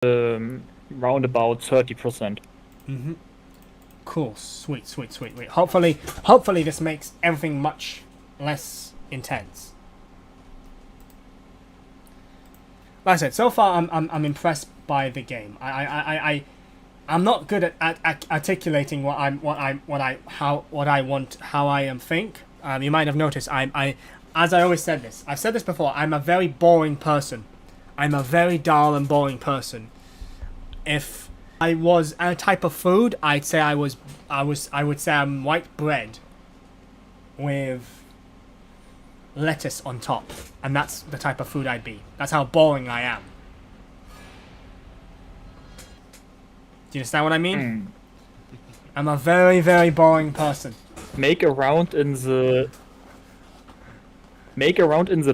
round about 30%. Mm-hmm. Cool. Sweet. Wait. Hopefully this makes everything much less intense. Like I said, so far I'm impressed by the game. I'm not good at articulating what I think. You might have noticed as I always said this. I've said this before. I'm a very boring person. I'm a very dull and boring person. If I was a type of food, I'd say I would say I'm white bread with lettuce on top, and that's the type of food I'd be. That's how boring I am. Do you understand what I mean? I'm a very, very boring person. Make a round in the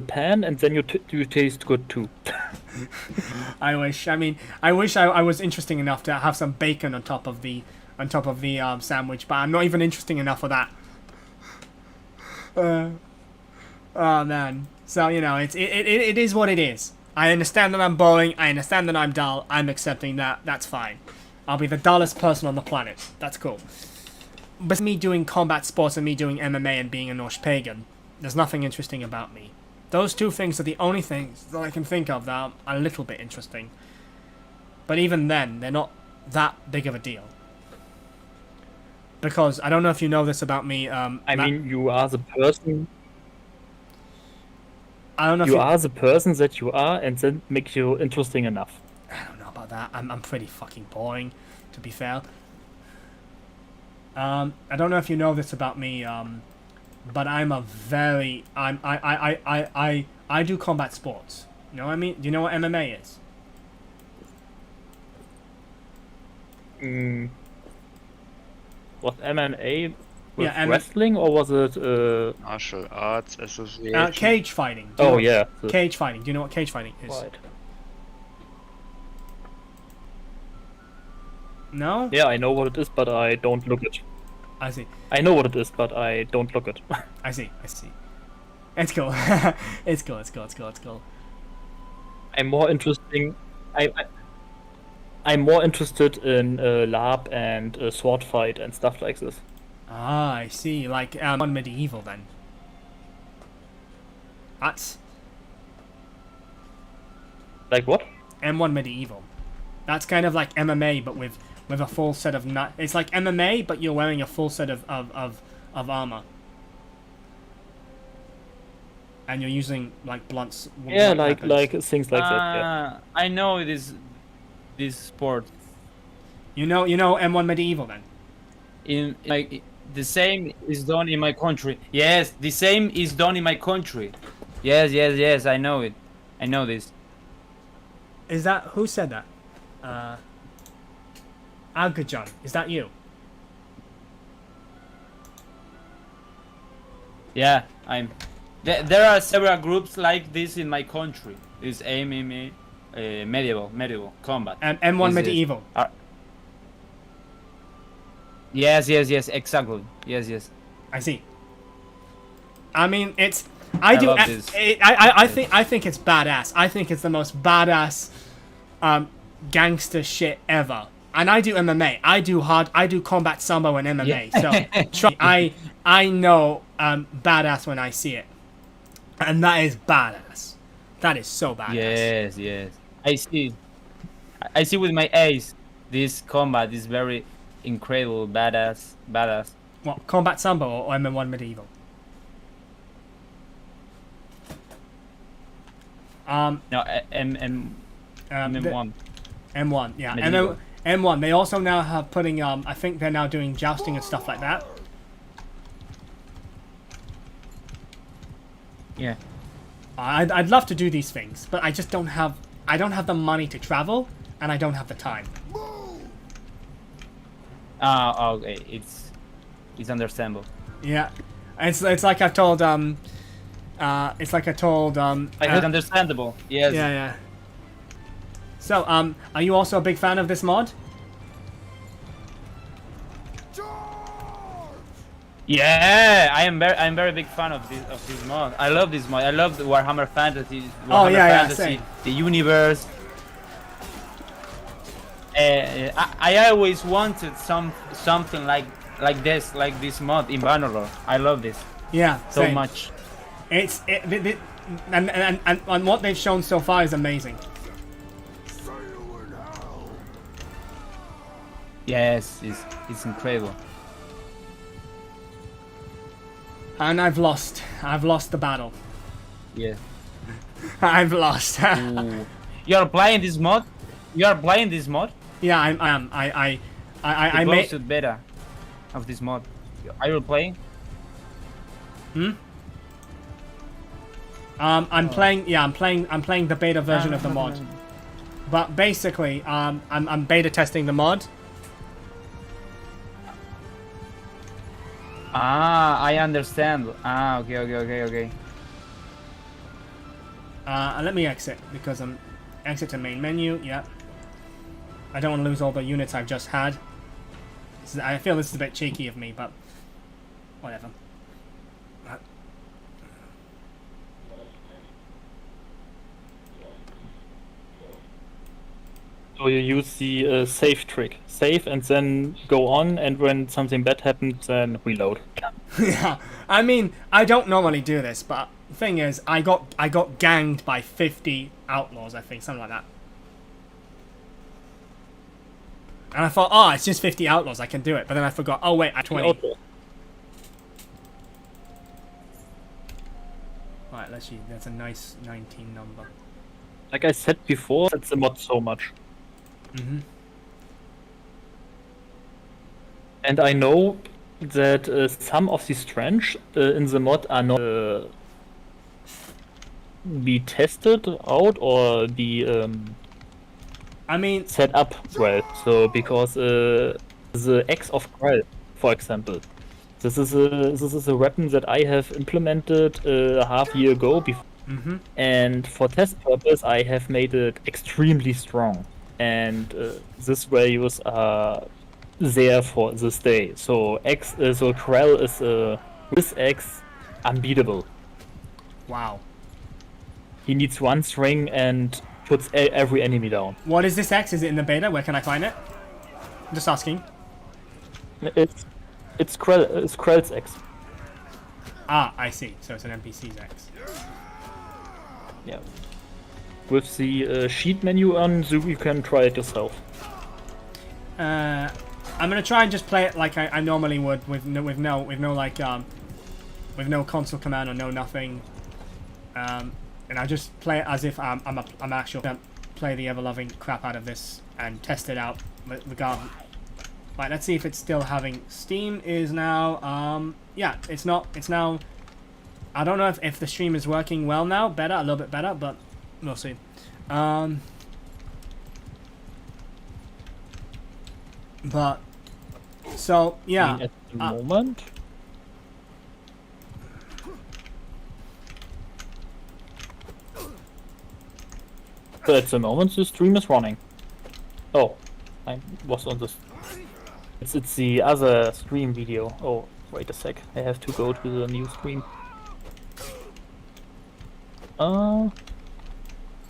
pan, and then you taste good too. I wish. I wish I was interesting enough to have some bacon on top of the sandwich, but I'm not even interesting enough for that. Oh man. So it is what it is. I understand that I'm boring. I understand that I'm dull. I'm accepting that. That's fine. I'll be the dullest person on the planet. That's cool. But me doing combat sports and me doing MMA and being a Norse pagan, there's nothing interesting about me. Those two things are the only things that I can think of that are a little bit interesting. But even then, they're not that big of a deal. Because I don't know if you know this about me. I mean, you are the person. I don't know. You are the person that you are, and that makes you interesting enough. I don't know about that. I'm pretty fucking boring, to be fair. I don't know if you know this about me. But I'm a very I do combat sports. You know what I mean? Do you know what MMA is? Was MMA with Yeah, wrestling, or was it Martial Arts Association. Cage fighting. Do you Oh know yeah. Cage fighting. Do you know what cage fighting is? Right. No? Yeah, I know what it is, but I don't look it. I see. I know what it is, but I don't look it. I see. It's cool. It's cool. I'm more interesting. I'm more interested in LARP and sword fight and stuff like this. Ah, I see. Like on medieval then. That's Like what? M1 medieval. That's kind of like MMA, but with a full set of it's like MMA, but you're wearing a full set of armor. And you're using like blunts. Yeah, blunt weapons. like things like that. Yeah. I know this sport. You know M1 medieval then. In like the same is done in my country. Yes, the same is done in my country. Yes. I know it. I know this. Is that who said that? Algajon, is that you? Yeah, I'm. There are several groups like this in my country. It's MMA, medieval combat. And M1 medieval. Yes, exactly. Yes. I see. I mean, I think it's badass. I think it's the most badass gangster shit ever. And I do MMA. I do combat sambo and MMA. Yeah. So I know badass when I see it. And that is badass. That is so badass. Yes. I see with my eyes this combat is very incredible, badass. What, combat sambo or MM1 medieval? No, M1. M1, yeah. Medieval. M1. They also now have putting I think they're now doing jousting and stuff like that. Yeah. I'd love to do these things, but I just don't have the money to travel, and I don't have the time. Okay. It's understandable. Yeah, it's like I've told it's like I told It's understandable. Yes. Yeah. So are you also a big fan of this mod? Yeah, I'm very big fan of this mod. I love this mod. I love the Warhammer Fantasy. Oh, yeah, Fantasy, same. the universe. I always wanted something like this mod in Bannerlord. I love this Yeah, so same. much. And what they've shown so far is amazing. Yes, it's incredible. And I've lost. I've lost the battle. Yeah. I've lost. Ooh. You're playing this mod? You are playing this mod? Yeah, I am. I The made. closest beta of this mod. Are you playing? I'm playing. Yeah, I'm playing the beta version of the mod. But basically, I'm beta testing the mod. Ah, I understand. Ah, okay. Let me exit because I'm exit to main menu. Yeah. I don't want to lose all the units I've just had. I feel this is a bit cheeky of me, but whatever. So you use the save trick. Save and then go on, and when something bad happens, then reload. Yeah, I mean, I don't normally do this, but the thing is, I got ganged by 50 outlaws, I think, something like that. And I thought, oh, it's just 50 outlaws, I can do it. But then I forgot, oh wait, I 20. Alright, let's see, that's a nice 19 number. Like I said before, that's the mod so much. Mm-hmm. And I know that some of these strengths in the mod are not be tested out or be I mean, set up well. So because the Axe of Krell, for example, this is a weapon that I have implemented a half year ago before, and for test purpose I have made it extremely strong, and these values are there for this day. So so Krell is with Axe unbeatable. wow. He needs one string and puts every enemy down. What is this X? Is it in the beta? Where can I find it? Just asking. It's Krell's Axe. Ah, I see. So it's an NPC's X. Yeah. With the sheet menu on, so you can try it yourself. I'm gonna try and just play it like I normally would, with no console command or no nothing. And I just play it as if I'm actual play the ever-loving crap out of this and test it out regardless. Right, let's see if it's still having Steam is now yeah, it's not, it's now, I don't know if the stream is working well now, a little bit better, but we'll see. But so yeah, I mean, at the moment. So at the moment, the stream is running. Oh, I was on this. It's the other stream video. Oh, wait a sec. I have to go to the new stream.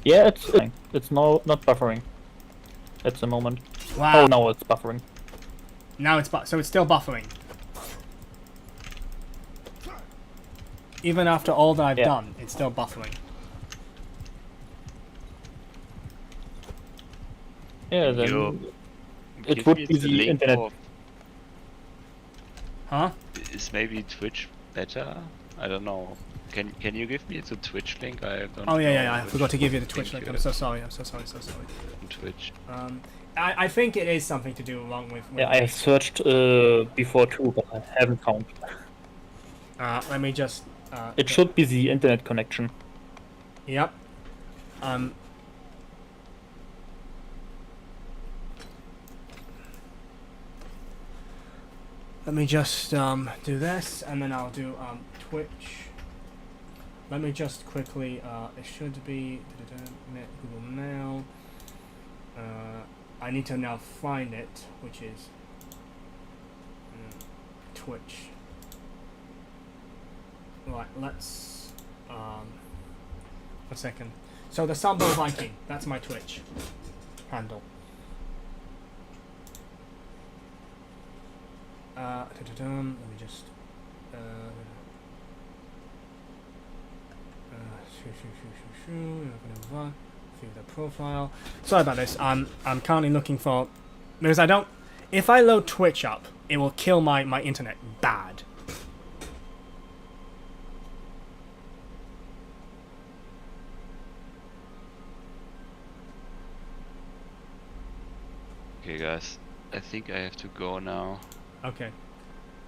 Yeah, it's not buffering at the moment. wow. Oh, now it's buffering. Now it's so it's still buffering. Even after all that I've done, it's still buffering. Yeah, then You it give would me be the link internet. of- Huh? Is maybe Twitch better? I don't know. Can you give me the Twitch link? I don't. Oh yeah, know I which forgot to give you the Twitch link link. I'm you so sorry. I'm so sorry. on Twitch. I think it is something to do along with. Yeah, I have searched before too, but I haven't found. Let me just. It should be the internet connection. Yep. Let me just do this, and then I'll do Twitch. Let me just quickly. It should be Google Mail. I need to now find it, which is Twitch. Right, let's a second. So the Sambo Viking, that's my Twitch handle. Let me just. View the profile. Sorry about this. I'm currently looking for, because I don't. If I load Twitch up, it will kill my internet bad. Okay, guys. I think I have to go now. Okay.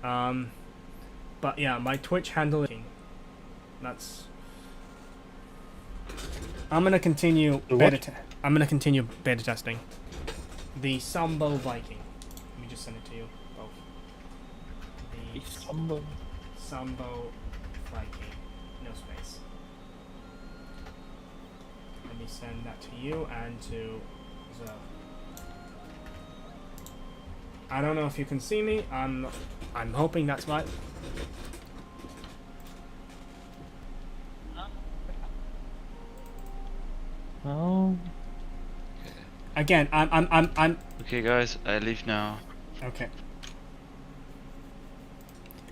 But yeah, my Twitch handle. That's. I'm gonna continue I'm gonna continue beta testing. The Sambo Viking. Let me just send it to you both. The Sambo Viking. No space. Let me send that to you and to Zoe. I don't know if you can see me. I'm hoping that's right. Oh. Again, I'm. Okay, guys, I leave now. Okay.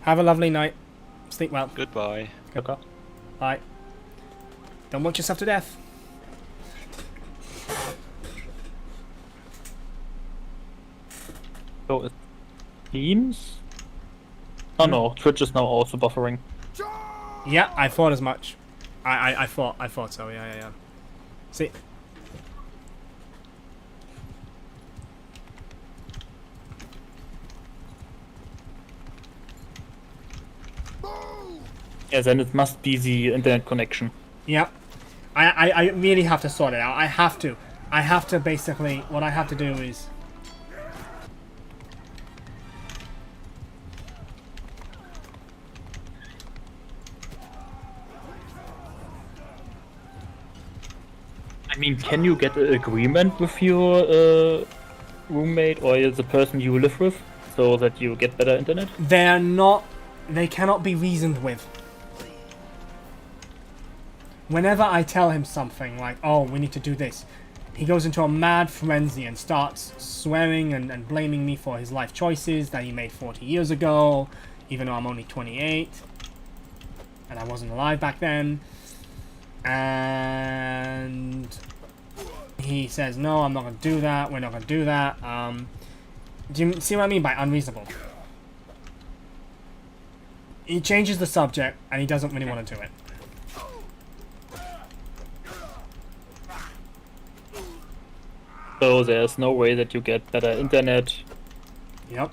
Have a lovely night. Sleep well. Goodbye. Okay. Bye. Don't work yourself to death. So it seems. Oh no, Twitch is now also buffering. Yeah, I thought as much. I thought so. Yeah. See. Yeah, then it must be the internet connection. Yeah. I really have to sort it out. I have to basically, what I have to do is. I mean, can you get an agreement with your roommate or the person you live with so that you get better internet? They cannot be reasoned with. Whenever I tell him something like, oh, we need to do this, he goes into a mad frenzy and starts swearing and blaming me for his life choices that he made 40 years ago, even though I'm only 28 and I wasn't alive back then. And he says, no, I'm not going to do that, we're not going to do that. Do you see what I mean by unreasonable? He changes the subject and he doesn't really want to do it. So there's no way that you get better internet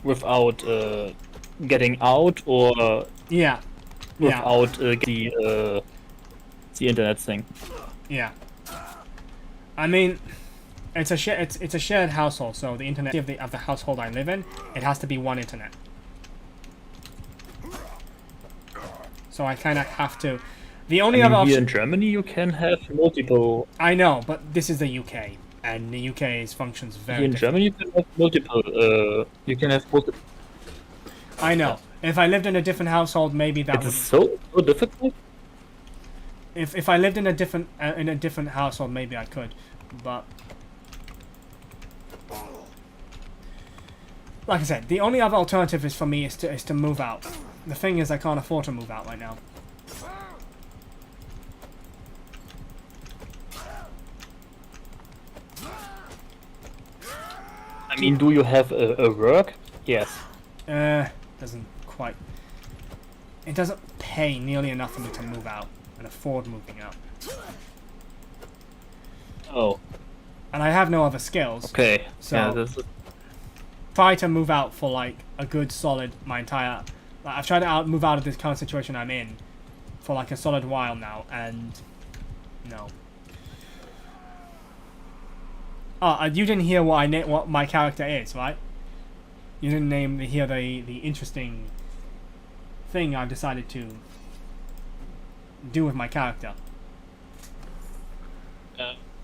without getting out or without the internet thing. Yeah. I mean, it's a shared household, so the internet of the household I live in, it has to be one internet. So I kind of have to. The only other option here in Germany you can have multiple. I know, but this is the UK, and the UK's functions very. Here in Germany you can have multiple. You can have multiple. I know. If I lived in a different household, maybe that would. It's so difficult. If I lived in a different household, maybe I could, but like I said, the only other alternative is for me is to move out. The thing is, I can't afford to move out right now. I mean, do you have a work? Yes. Doesn't quite. It doesn't pay nearly enough for me to move out and afford moving out. Oh. And I have no other skills. Okay. So yeah, this is... try to move out for like a good solid my entire. Like, I've tried to move out of this current situation I'm in for like a solid while now, and no. Oh, you didn't hear what my character is, right? You didn't hear the interesting thing I've decided to do with my character.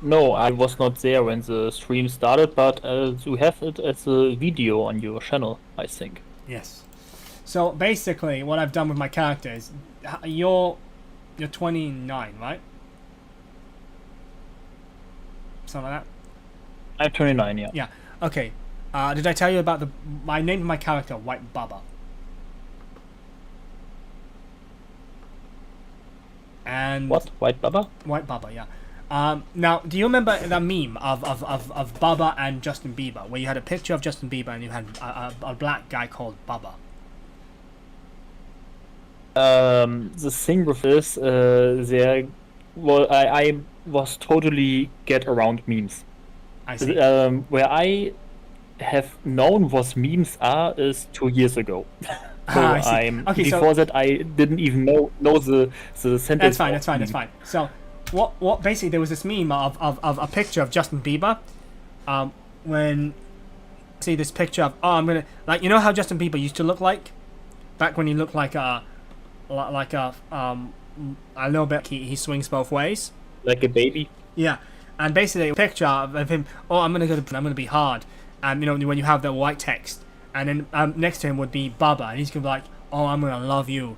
No, I was not there when the stream started, but you have it as a video on your channel, I think. Yes. So basically, what I've done with my character is, you're 29, right? Something like that. I'm 29, yeah. Yeah. Okay. Did I tell you about I named my character White Bubba? And What? White Bubba? White Bubba, yeah. Now, do you remember the meme of Bubba and Justin Bieber, where you had a picture of Justin Bieber and you had a black guy called Bubba? The thing with this, I was totally get around memes. I see. Where I have known what memes are is 2 years ago. So I see. Okay, before that I didn't even know the sentence. That's fine. So, what basically there was this meme of a picture of Justin Bieber, when see this picture of I'm gonna like you know how Justin Bieber used to look like, back when he looked like a little bit he swings both ways. Like a baby. Yeah, and basically a picture of him. I'm gonna be hard, and when you have the white text, and then next to him would be Bubba, and he's gonna be like, I'm gonna love you,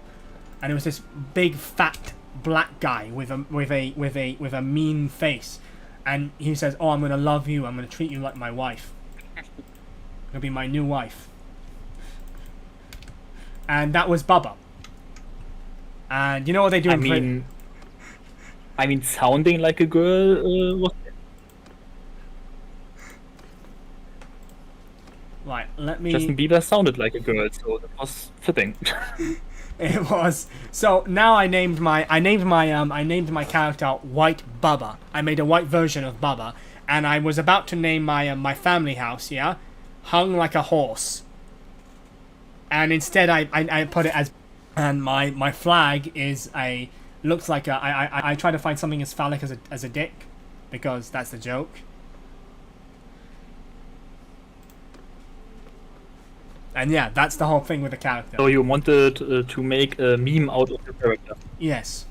and it was this big fat black guy with a mean face, and he says, I'm gonna love you, I'm gonna treat you like my wife, you'll be my new wife, and that was Bubba. And you know what they do? I mean, sounding like a girl was. Right, let me. Justin Bieber sounded like a girl, so that was fitting. It was. So now I named my character White Bubba. I made a white version of Bubba, and I was about to name my family house, yeah, Hung Like a Horse. And instead I put it as, and my flag looks like I try to find something as phallic as a dick, because that's the joke. And yeah, that's the whole thing with the character. So you wanted to make a meme out of the character. Yes.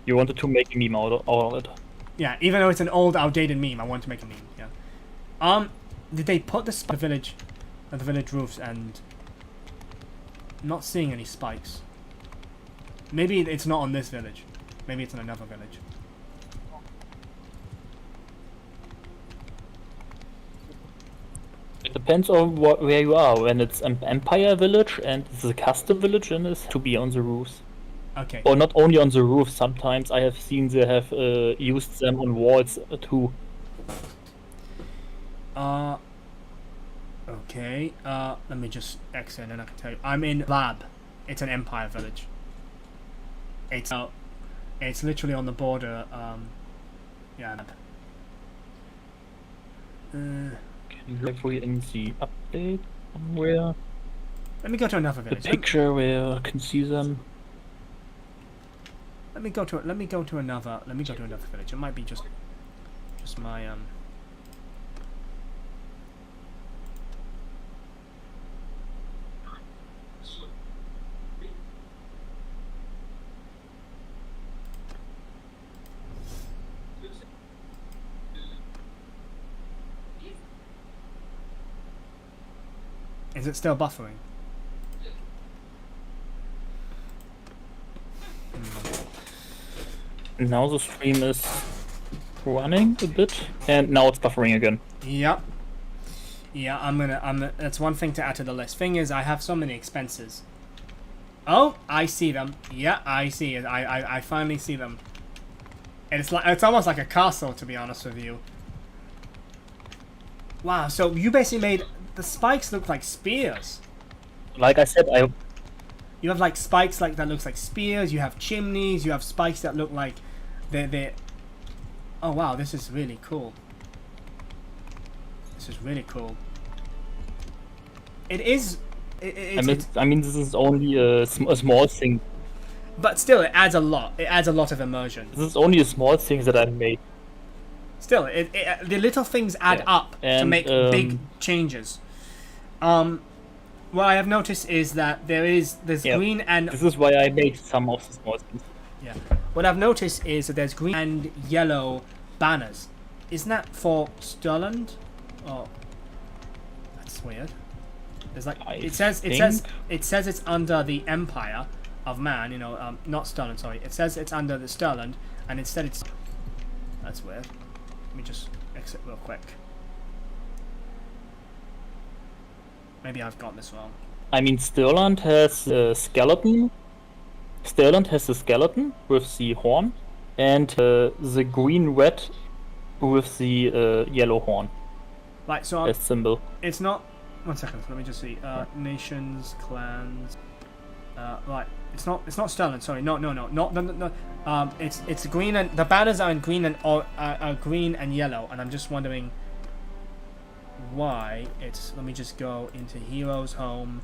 You wanted to make a meme out of it. Yeah, even though it's an old, outdated meme, I want to make a meme. Yeah. Did they put the village, at the village roofs, and I'm not seeing any spikes. Maybe it's not on this village. Maybe it's in another village. It depends on where you are. When it's an Empire village and it's a custom village, then it's to be on the roofs. Okay. Or not only on the roofs. Sometimes I have seen they have used them on walls too. Okay. Let me just exit and I can tell you. I'm in Lab. It's an Empire village. It's literally on the border. Yeah. Can you look for in the update somewhere? Let me go to another The village. picture where I can see them. Let me go to another village. It might be just my Is it still buffering? Now the stream is running a bit, and now it's buffering again. Yep. Yeah, that's one thing to add to the list. Thing is, I have so many expenses. Oh, I see them. Yeah, I see it. I finally see them. And it's almost like a castle, to be honest with you. Wow, so you basically made the spikes look like spears. Like I said, You have like spikes that looks like spears. You have chimneys. You have spikes that look like they're. Oh wow, this is really cool. This is really cool. It is. I mean, this is only a small thing. But still, it adds a lot. It adds a lot of immersion. This is only a small thing that I made. Still, the little things add up to make big changes. What I have noticed is that there's green and... This is why I made some of the small things. Yeah. What I've noticed is that there's green and yellow banners. Isn't that for Stirland? Oh, that's weird. There's like it says it's under the Empire of Man. Not Stirland. Sorry. It says it's under the Stirland, and instead it's. That's weird. Let me just exit real quick. Maybe I've got this wrong. I mean, Stirland has a skeleton, Sterland has the skeleton with the horn, and the green-red with the yellow horn Like, so as symbol. it's not. 1 second. Let me just see. Nations, clans. Right. It's not Sterling. Sorry. No. It's green and the banners are in green and green and yellow, and I'm just wondering why it's. Let me just go into Heroes, Home,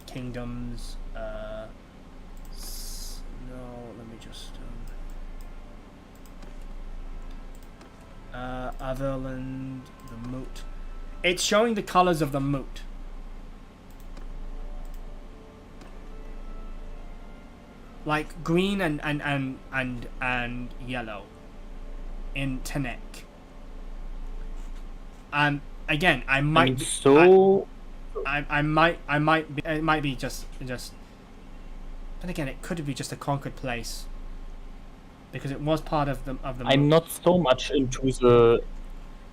Kingdoms. No. Let me just. Otherland, the moot. It's showing the colors of the moot. Like green and yellow in Tenek. Again, I might. I mean, so I might be. It might be just. Then again, it could be just a conquered place. Because it was part of the. I'm not so much into the.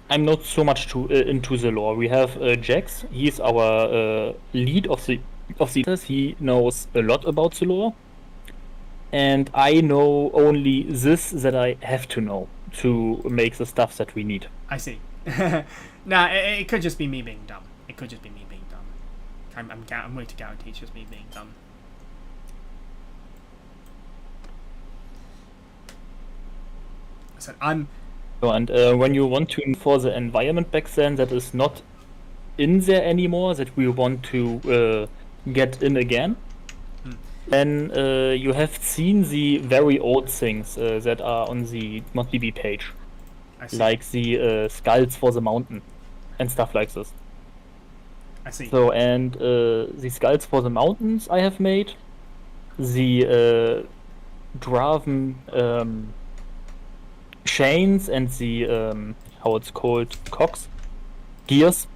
I'm not so much into the lore. We have Jax. He's our lead of the. He knows a lot about the lore, and I know only this that I have to know to make the stuff that we need. I see. Nah, it could just be me being dumb. It could just be me being dumb. I'm willing to guarantee it's just me being dumb. I said I'm. So, and when you want to for the environment back then that is not in there anymore, that we want to get in again, then you have seen the very old things that are on the ModDB page, like the skulls for the mountain and stuff like this. I see. So, and the skulls for the mountains I have made, the Draven chains and the how it's called, gears.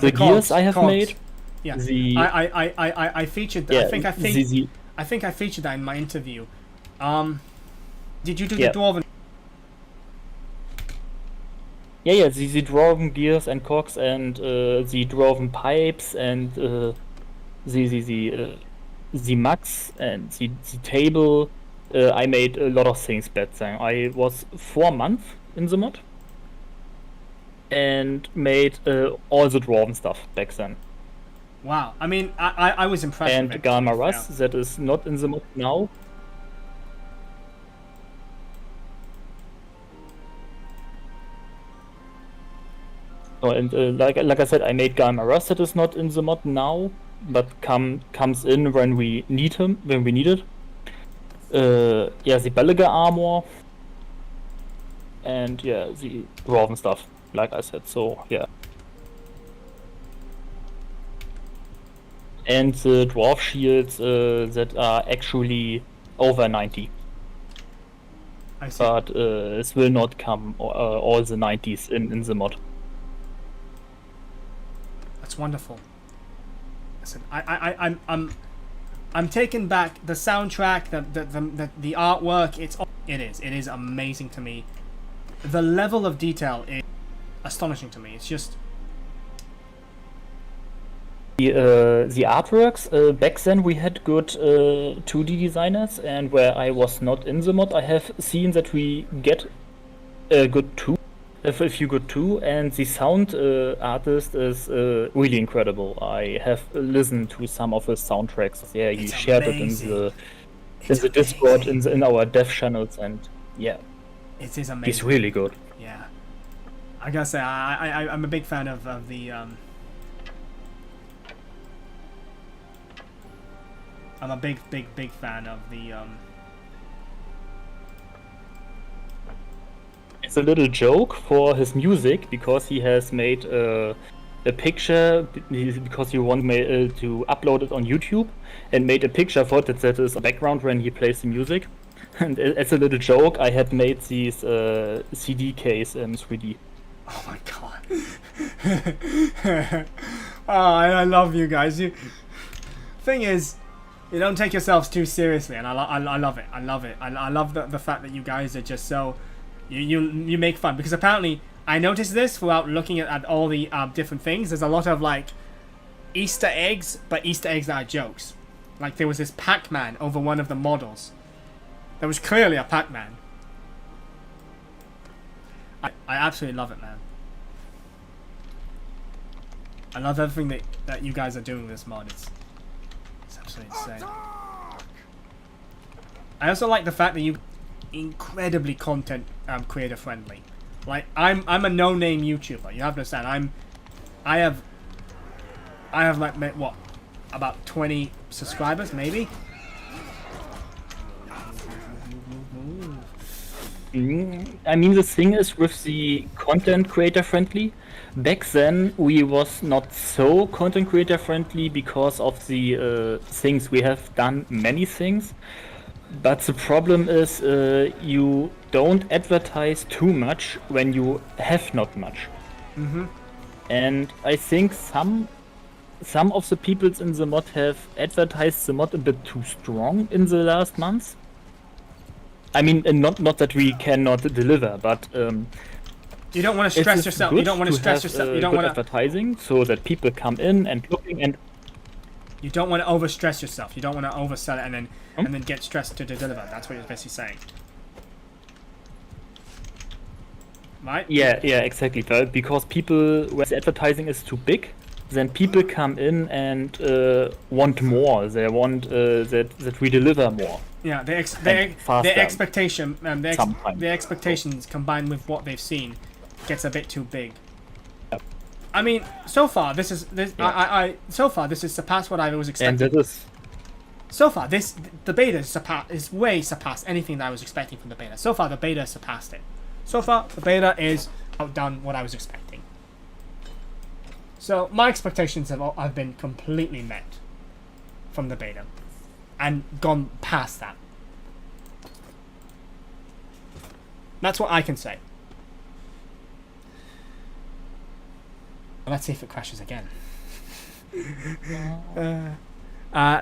The gears I have made. Yeah. The I featured. yeah, I think I featured that in my interview. Did you do the dwarven? Yeah, the dwarven gears and cogs and the dwarven pipes and the mugs and the table. I made a lot of things back then. I was 4 months in the mod and made all the dwarven stuff back then. Wow, I mean, I was impressed. And with it. Galmaras, that is not in the mod now. Oh, and like I said, I made Galmaras, that is not in the mod now, but comes in when we need him, when we need it. Yeah, the Belaga armor, and yeah, the dwarven stuff, like I said. So yeah. And the dwarf shields that are actually over 90. I see. But this will not come all the 90s in the mod. That's wonderful. Listen, I'm taken back. The soundtrack, the artwork, it is amazing to me. The level of detail is astonishing to me. It's just the artworks back then we had good 2D designers, and where I was not in the mod, I have seen that we get a good 2. A few good too, and the sound artist is really incredible. I have listened to some of his soundtracks. Yeah, he shared amazing. it in the Discord, in our dev channels, and yeah, it is amazing. he's really good. Yeah, I gotta say, I'm a big fan of the I'm a big fan of the It's a little joke for his music because he has made a picture because he wanted to upload it on YouTube and made a picture for it that is a background when he plays the music. And as a little joke, I had made these CD case in 3D. Oh my god! Oh, I love you guys. Thing is, you don't take yourselves too seriously, and I love it. I love it. I love the fact that you guys are just so. You make fun, because apparently I noticed this throughout looking at all the different things. There's a lot of like Easter eggs, but Easter eggs that are jokes. Like there was this Pac-Man over one of the models. There was clearly a Pac-Man. I absolutely love it, man. I love everything that you guys are doing with this mod. It's absolutely insane. I also like the fact that you incredibly content creator friendly. Like I'm a no-name YouTuber. You have to understand. I have like what, about 20 subscribers maybe. I mean, the thing is with the content creator friendly, back then we was not so content creator friendly because of the things. We have done many things, but the problem is you don't advertise too much when you have not much. And I think some of the people in the mod have advertised the mod a bit too strong in the last months. I mean, not that we cannot deliver, but you don't want to stress yourself. You don't want to stress yourself. You don't want to advertising so that people come in and looking, and you don't want to overstress yourself. You don't want to oversell it and then get stressed to deliver. That's what you're basically saying, right? Yeah, exactly. Because people, when the advertising is too big, then people come in and want more. They want that we deliver more. Yeah, their expectation, the expectations combined with what they've seen, gets a bit too big. Yep. I mean, so far this has surpassed what I was expecting. And that is so far the beta is way surpassed anything that I was expecting from the beta. So far the beta surpassed it. So far the beta is outdone what I was expecting. So my expectations have been completely met from the beta. And gone past that. That's what I can say. Let's see if it crashes again.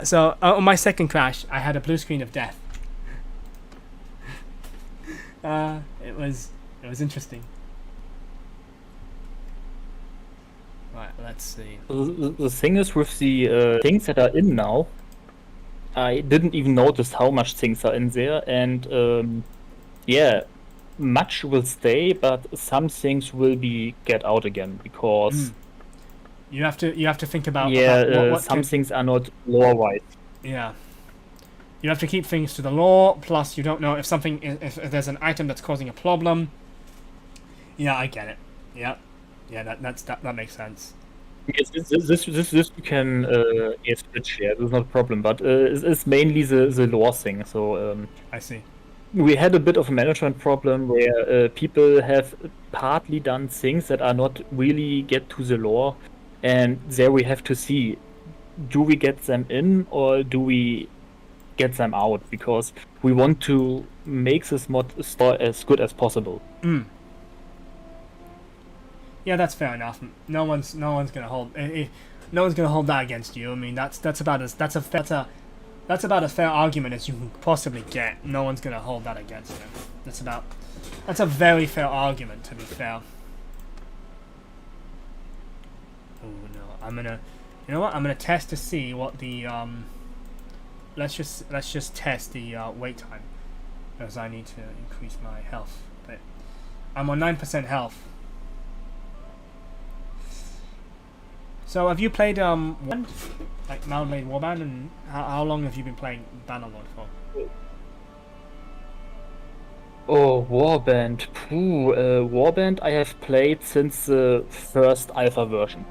So on my second crash, I had a blue screen of death. It was interesting. Right, let's see. the thing is with the things that are in now. I didn't even notice how much things are in there, and yeah, much will stay, but some things will get out again because you have to think about what some things are not lore-wise. Yeah, you have to keep things to the lore. Plus, you don't know if if there's an item that's causing a problem. Yeah, I get it. Yeah, that makes sense. Yes, this we can switch. Yeah, this is not a problem, but it's mainly the lore thing. So I see. we had a bit of a management problem where people have partly done things that are not really get to the lore, and there we have to see, do we get them in or do we get them out, because we want to make this mod store as good as possible. Yeah, that's fair enough. No one's gonna hold that against you. I mean, that's about as fair argument as you can possibly get. No one's gonna hold that against you. That's a very fair argument, to be fair. Oh no, you know what? I'm gonna test to see what the Let's just test the wait time, because I need to increase my health. But I'm on 9% health. So have you played Warband? Like Malblade Warband, and how long have you been playing Bannerlord for? Oh, Warband. Warband I have played since the first alpha version.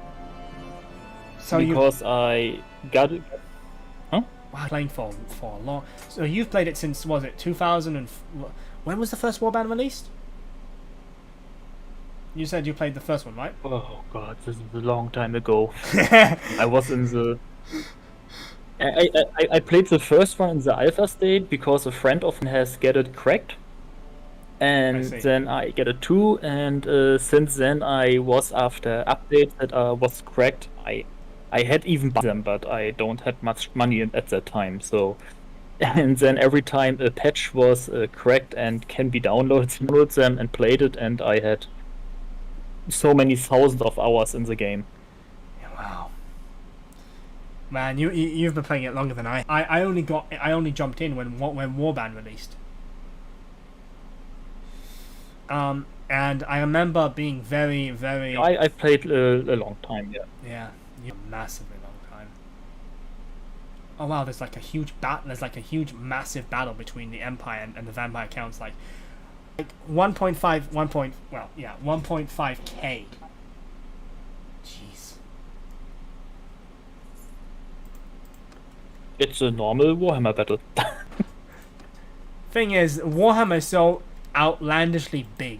So because I got it. Wow, playing for a long. So you've played it since, was it 2000 and when was the first Warband released? You said you played the first one, right? Oh god, this is a long time ago. I was in the... I played the first one in the alpha state because a friend of mine has get it cracked. And then I get it too, and since then I was after updates that was cracked. I had even bought them, but I don't have much money at that time, so... And then every time a patch was cracked and can be downloaded them and played it, and I had so many thousands of hours in the game. Yeah, wow. Man, you've been playing it longer than I. I only jumped in when Warband released. And I remember being very, very. I've played a long time. Yeah, a massively long time. Oh wow, there's like a huge massive battle between the Empire and the Vampire Counts. Like 1.5k. Jeez. It's a normal Warhammer battle. Thing is, Warhammer is so outlandishly big.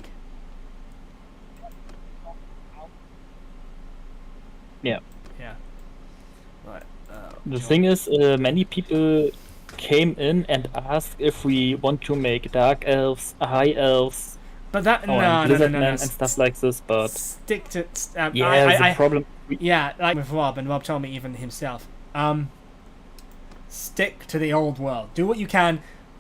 Yeah. Yeah. Right. The thing is, many people came in and asked if we want to make Dark Elves, High Elves, But that and no. Lizardmen and stuff like this, but Stick to. yeah, the problem. Yeah, like with Rob, and Rob told me even himself. Stick to the old world. Do what you can.